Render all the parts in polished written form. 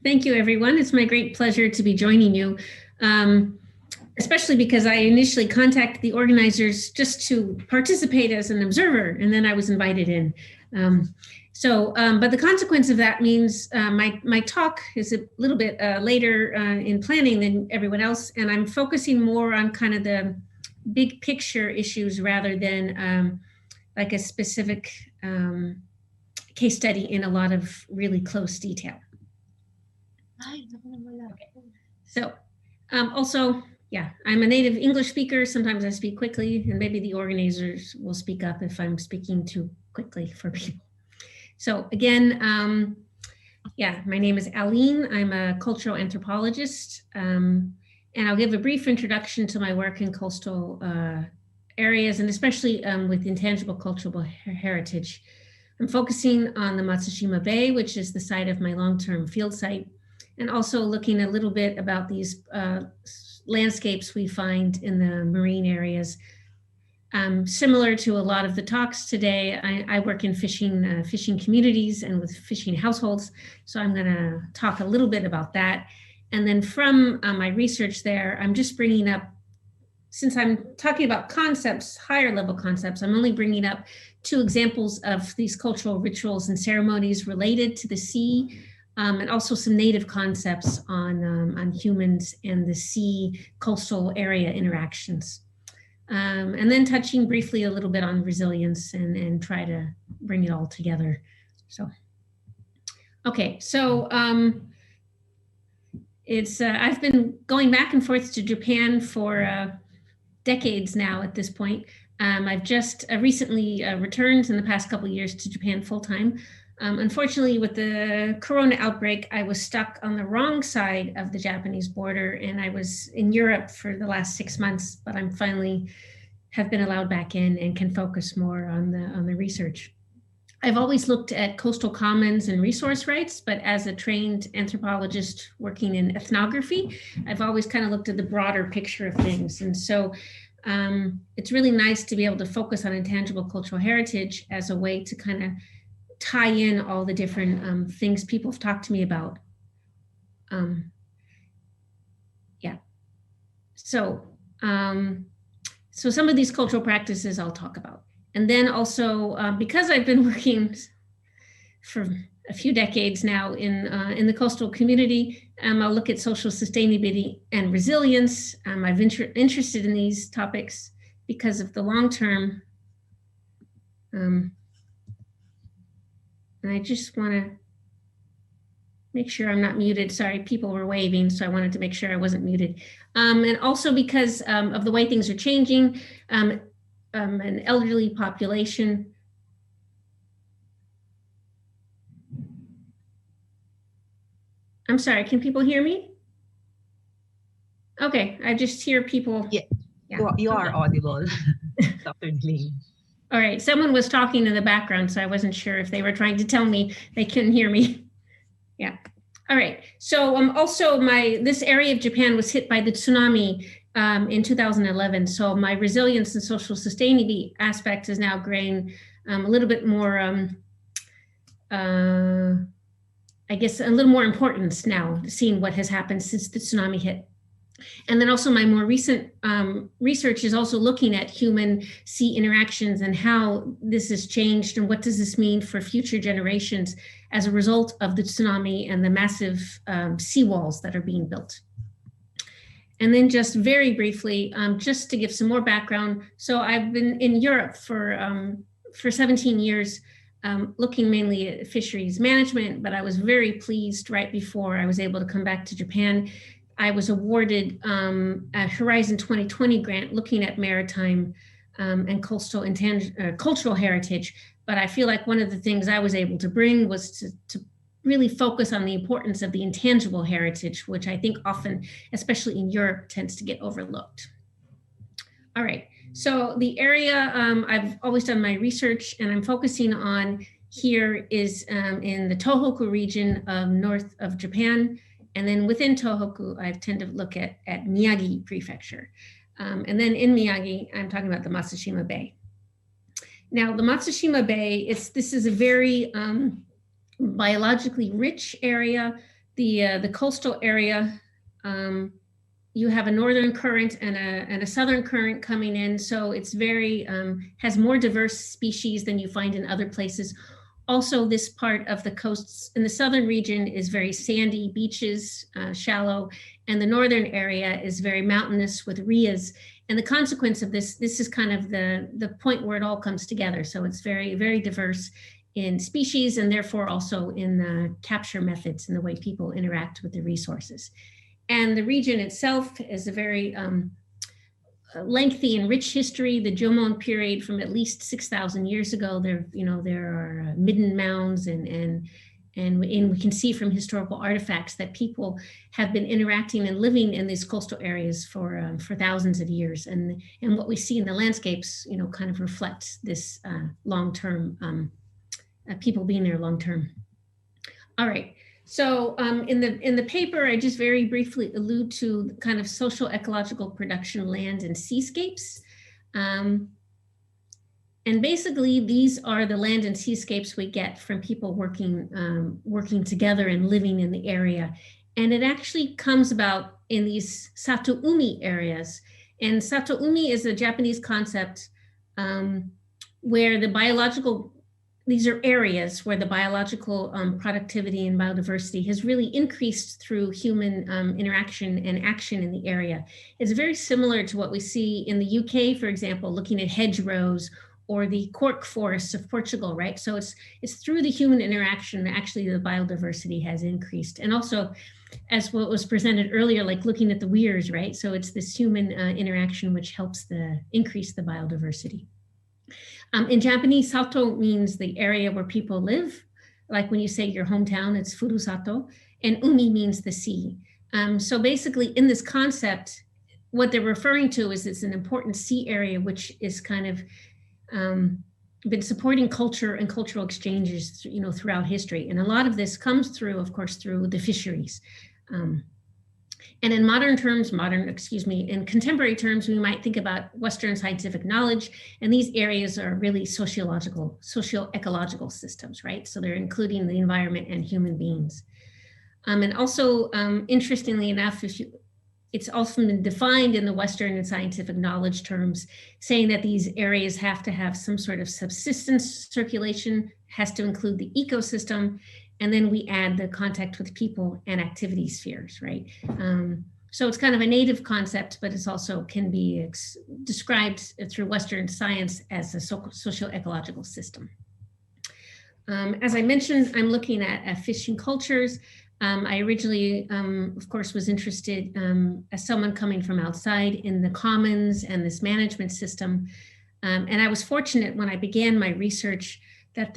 Thank you, everyone. It's my great pleasure to be joining you, especially because I initially contacted the organizers just to participate as an observer, and then I was invited in. But the consequence of that means my talk is a little bit later in planning than everyone else, and I'm focusing more on kind of the big picture issues rather than like a specific case study in a lot of really close detail. Okay. So also, yeah, I'm a native English speaker. Sometimes I speak quickly, and maybe the organizers will speak up if I'm speaking too quickly for people. So again, yeah, my name is Alyne. I'm a cultural anthropologist, and I'll give a brief introduction to my work in coastal areas, and especially with intangible cultural heritage. I'm focusing on the Matsushima Bay, which is the site of my long-term field site, and also looking a little bit about these landscapes we find in the marine areas. Similar to a lot of the talks today, I work in fishing communities and with fishing households. So I'm going to talk a little bit about that. And then from my research there, I'm just bringing up, since I'm talking about concepts, higher level concepts, I'm only bringing up 2 examples of these cultural rituals and ceremonies related to the sea, and also some native concepts on humans and the sea coastal area interactions. And then touching briefly a little bit on resilience and try to bring it all together. So, okay, so I've been going back and forth to Japan for decades now at this point. I've just recently returned in the past couple of years to Japan full-time. Unfortunately, with the corona outbreak, I was stuck on the wrong side of the Japanese border, and I was in Europe for the last 6 months, but I'm finally have been allowed back in and can focus more on the research. I've always looked at coastal commons and resource rights, but as a trained anthropologist working in ethnography, I've always kind of looked at the broader picture of things. And so it's really nice to be able to focus on intangible cultural heritage as a way to kind of tie in all the different things people have talked to me about. Yeah. So some of these cultural practices I'll talk about. And then also, because I've been working for a few decades now in the coastal community, I'll look at social sustainability and resilience. I've interested in these topics because of the long term. And I just want to make sure I'm not muted. Sorry, people were waving, so I wanted to make sure I wasn't muted. And also because of the way things are changing, an elderly population. I'm sorry, can people hear me? Okay, I just hear people. Yeah, you are audible, Dr. Delaney. All right, someone was talking in the background, so I wasn't sure if they were trying to tell me they couldn't hear me. Yeah. All right. So also this area of Japan was hit by the tsunami in 2011. So my resilience and social sustainability aspect is now growing a little bit more, I guess, a little more importance now, seeing what has happened since the tsunami hit. And then also my more recent research is also looking at human-sea interactions and how this has changed and what does this mean for future generations as a result of the tsunami and the massive seawalls that are being built. And then just very briefly, just to give some more background. So I've been in Europe for 17 years, looking mainly at fisheries management, but I was very pleased right before I was able to come back to Japan. I was awarded a Horizon 2020 grant looking at maritime and coastal cultural heritage. But I feel like one of the things I was able to bring was to really focus on the importance of the intangible heritage, which I think often, especially in Europe, tends to get overlooked. All right, so the area I've always done my research and I'm focusing on here is in the Tohoku region north of Japan. And then within Tohoku, I tend to look at Miyagi Prefecture. And then in Miyagi, I'm talking about the Matsushima Bay. Now, the Matsushima Bay, this is a very biologically rich area. the coastal area, you have a northern current and a southern current coming in. So it's very, has more diverse species than you find in other places. Also, this part of the coasts in the southern region is very sandy beaches, shallow, and the northern area is very mountainous with rias. And the consequence of this is kind of the point where it all comes together. So it's very, very diverse in species and therefore also in the capture methods and the way people interact with the resources. And the region itself is a very lengthy and rich history. The Jomon period from at least 6,000 years ago. There are midden mounds and we can see from historical artifacts that people have been interacting and living in these coastal areas for thousands of years. And what we see in the landscapes, kind of reflects this long-term people being there long-term. All right. So in the paper, I just very briefly allude to kind of social ecological production land and seascapes. And basically, these are the land and seascapes we get from people working together and living in the area. And it actually comes about in these Satoumi areas. And Satoumi is a Japanese concept where the biological these are areas where the biological productivity and biodiversity has really increased through human interaction and action in the area. It's very similar to what we see in the UK, for example, looking at hedgerows or the cork forests of Portugal, right? So it's through the human interaction that actually the biodiversity has increased. And also, as what was presented earlier, like looking at the weirs, right? So it's this human interaction which helps increase the biodiversity. In Japanese, sato means the area where people live. Like when you say your hometown, it's furusato. And umi means the sea. So basically in this concept, what they're referring to is it's an important sea area, which is kind of been supporting culture and cultural exchanges, throughout history. And a lot of this comes through, of course, through the fisheries. And in in contemporary terms, we might think about Western scientific knowledge, and these areas are really socio-ecological systems, right? So they're including the environment and human beings. And also, interestingly enough, it's often been defined in the Western and scientific knowledge terms, saying that these areas have to have some sort of subsistence circulation, has to include the ecosystem, and then we add the contact with people and activity spheres, right? So it's kind of a native concept, but it's also can be described through Western science as a socio-ecological system. As I mentioned, I'm looking at fishing cultures. I originally, of course, was interested as someone coming from outside in the commons and this management system. And I was fortunate when I began my research that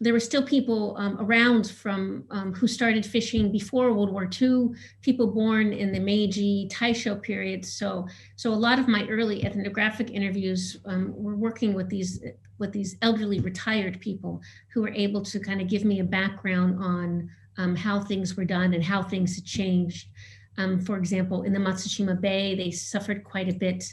there were still people around from who started fishing before World War II, people born in the Meiji Taisho period. So a lot of my early ethnographic interviews were working with these elderly retired people who were able to kind of give me a background on how things were done and how things had changed. For example, in the Matsushima Bay, they suffered quite a bit.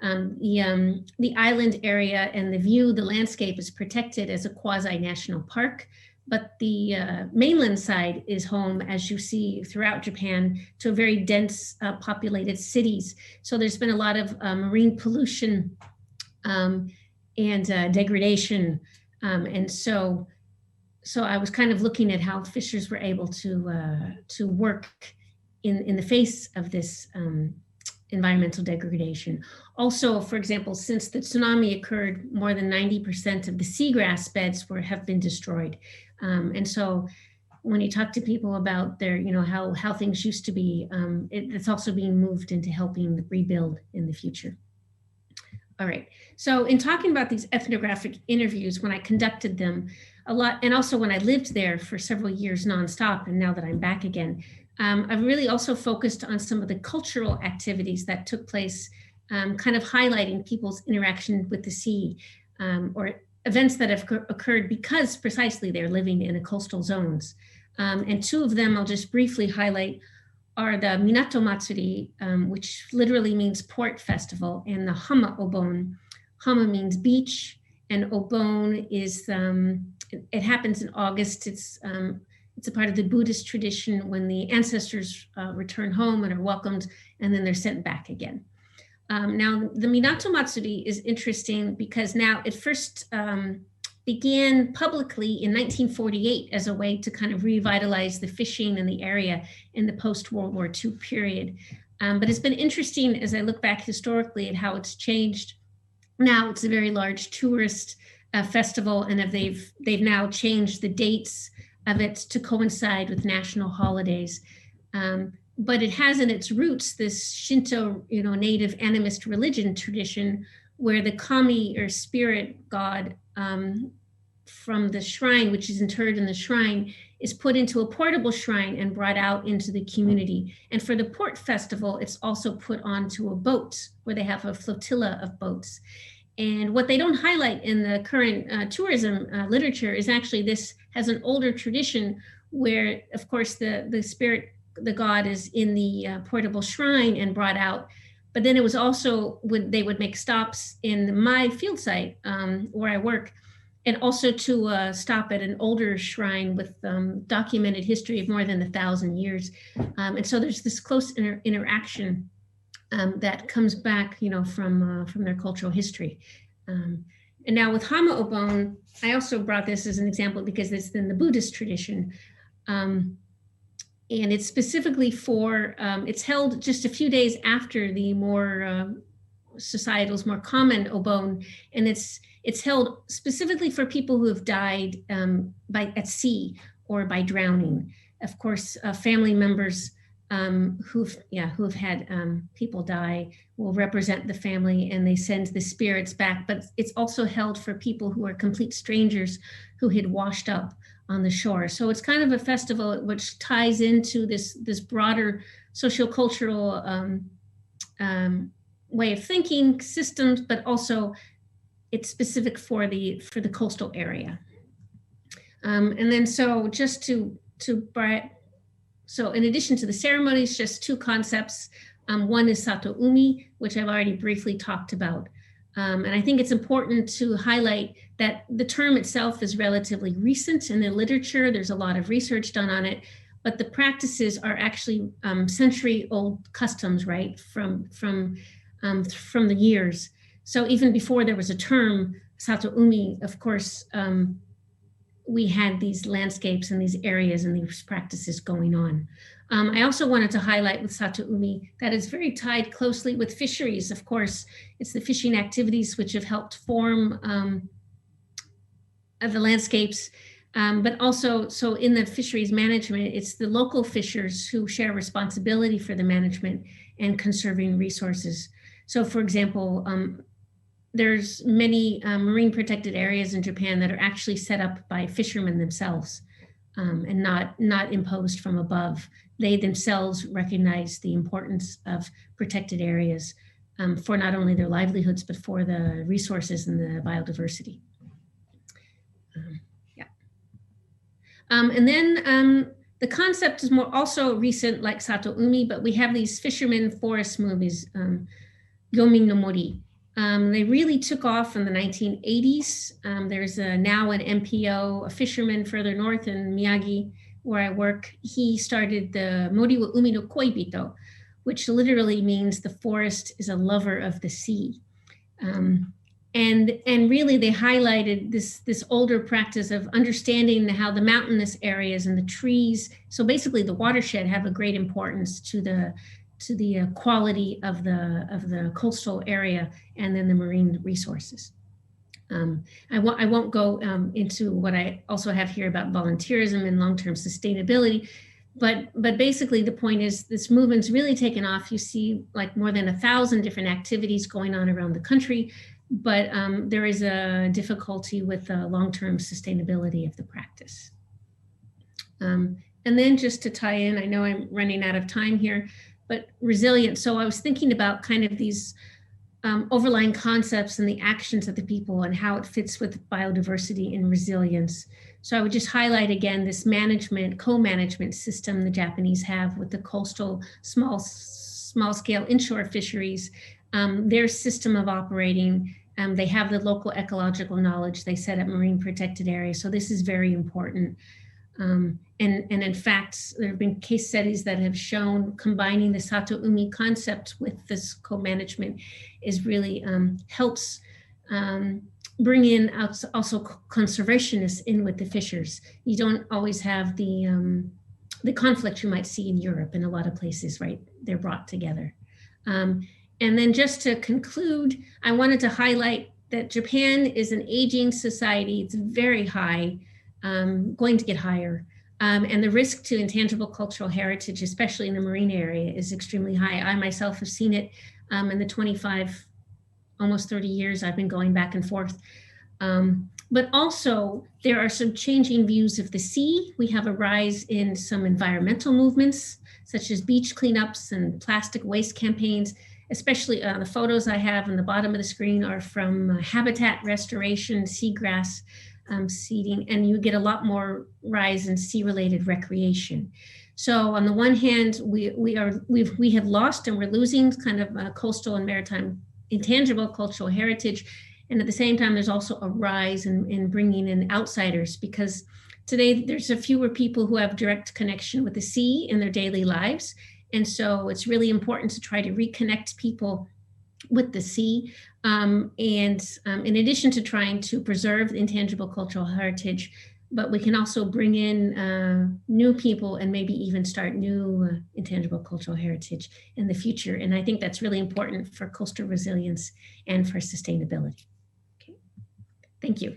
The island area and the landscape is protected as a quasi-national park, but the mainland side is home, as you see throughout Japan, to a very dense populated cities. So there's been a lot of marine pollution and degradation. And so I was kind of looking at how fishers were able to work in the face of this environmental degradation. Also, for example, since the tsunami occurred, more than 90% of the seagrass beds have been destroyed. And so when you talk to people about their, how things used to be, it's also being moved into helping rebuild in the future. All right, so in talking about these ethnographic interviews, when I conducted them a lot, and also when I lived there for several years nonstop, and now that I'm back again, I've really also focused on some of the cultural activities that took place, kind of highlighting people's interaction with the sea, or events that have occurred because precisely they're living in the coastal zones. And two of them I'll just briefly highlight are the Minato Matsuri, which literally means port festival, and the Hama Obon. Hama means beach, and Obon is, it happens in August. It's It's a part of the Buddhist tradition when the ancestors return home and are welcomed, and then they're sent back again. Now, the Minato Matsuri is interesting because now it first began publicly in 1948 as a way to kind of revitalize the fishing in the area in the post-World War II period. But it's been interesting as I look back historically at how it's changed. Now it's a very large tourist festival, and they've now changed the dates of it to coincide with national holidays. But it has in its roots this Shinto, native animist religion tradition where the kami or spirit god from the shrine, which is interred in the shrine, is put into a portable shrine and brought out into the community. And for the port festival, it's also put onto a boat where they have a flotilla of boats. And what they don't highlight in the current tourism literature is actually this has an older tradition where, of course, the spirit, the god is in the portable shrine and brought out. But then it was also, they would make stops in my field site where I work, and also to stop at an older shrine with documented history of more than 1,000 years. And so there's this close interaction that comes back, from their cultural history. And now with Hama Obon, I also brought this as an example because it's in the Buddhist tradition. And it's specifically for, it's held just a few days after the more societal's more common Obon, and it's held specifically for people who have died at sea or by drowning. Of course, family members who've had people die will represent the family, and they send the spirits back. But it's also held for people who are complete strangers who had washed up on the shore. So it's kind of a festival which ties into this broader sociocultural way of thinking systems, but also it's specific for the coastal area. And then so just so in addition to the ceremonies, just two concepts. One is Satoumi, which I've already briefly talked about. And I think it's important to highlight that the term itself is relatively recent in the literature. There's a lot of research done on it, but the practices are actually century-old customs, right, from the years. So even before there was a term, Satoumi, of course, we had these landscapes and these areas and these practices going on. I also wanted to highlight with Satoumi that it's very tied closely with fisheries. Of course, it's the fishing activities which have helped form the landscapes, but also, so in the fisheries management, it's the local fishers who share responsibility for the management and conserving resources. So for example, there's many marine protected areas in Japan that are actually set up by fishermen themselves and not imposed from above. They themselves recognize the importance of protected areas for not only their livelihoods, but for the resources and the biodiversity. And then the concept is more also recent, like Satoumi, but we have these Fisherman Forest movies, Yomin no Mori. They really took off in the 1980s. There's now an MPO, a fisherman further north in Miyagi, where I work. He started the Mori wa Umi no Koibito, which literally means the forest is a lover of the sea. And really they highlighted this older practice of understanding how the mountainous areas and the trees, so basically the watershed, have a great importance to the quality of the coastal area and then the marine resources. I won't go into what I also have here about volunteerism and long-term sustainability, but basically the point is this movement's really taken off. You see like more than 1,000 different activities going on around the country, but there is a difficulty with the long-term sustainability of the practice. And then just to tie in, I know I'm running out of time here, but resilience. So I was thinking about kind of these overlying concepts and the actions of the people and how it fits with biodiversity and resilience. So I would just highlight again this management, co-management system the Japanese have with the coastal small scale inshore fisheries, their system of operating. They have the local ecological knowledge. They set up marine protected areas. So this is very important. And in fact, there have been case studies that have shown combining the Satoumi concept with this co-management is really helps bring in also conservationists in with the fishers. You don't always have the conflict you might see in Europe in a lot of places, right? They're brought together. And then just to conclude, I wanted to highlight that Japan is an aging society. It's very high, going to get higher. And the risk to intangible cultural heritage, especially in the marine area, is extremely high. I myself have seen it in the 25, almost 30 years I've been going back and forth. But also, there are some changing views of the sea. We have a rise in some environmental movements, such as beach cleanups and plastic waste campaigns. Especially the photos I have on the bottom of the screen are from habitat restoration, seagrass seeding, and you get a lot more rise in sea-related recreation. So on the one hand, we have lost and we're losing kind of coastal and maritime intangible cultural heritage. And at the same time, there's also a rise in bringing in outsiders, because today there's a fewer people who have direct connection with the sea in their daily lives. And so it's really important to try to reconnect people with the sea. And in addition to trying to preserve intangible cultural heritage, but we can also bring in new people and maybe even start new intangible cultural heritage in the future. And I think that's really important for coastal resilience and for sustainability. Okay. Thank you.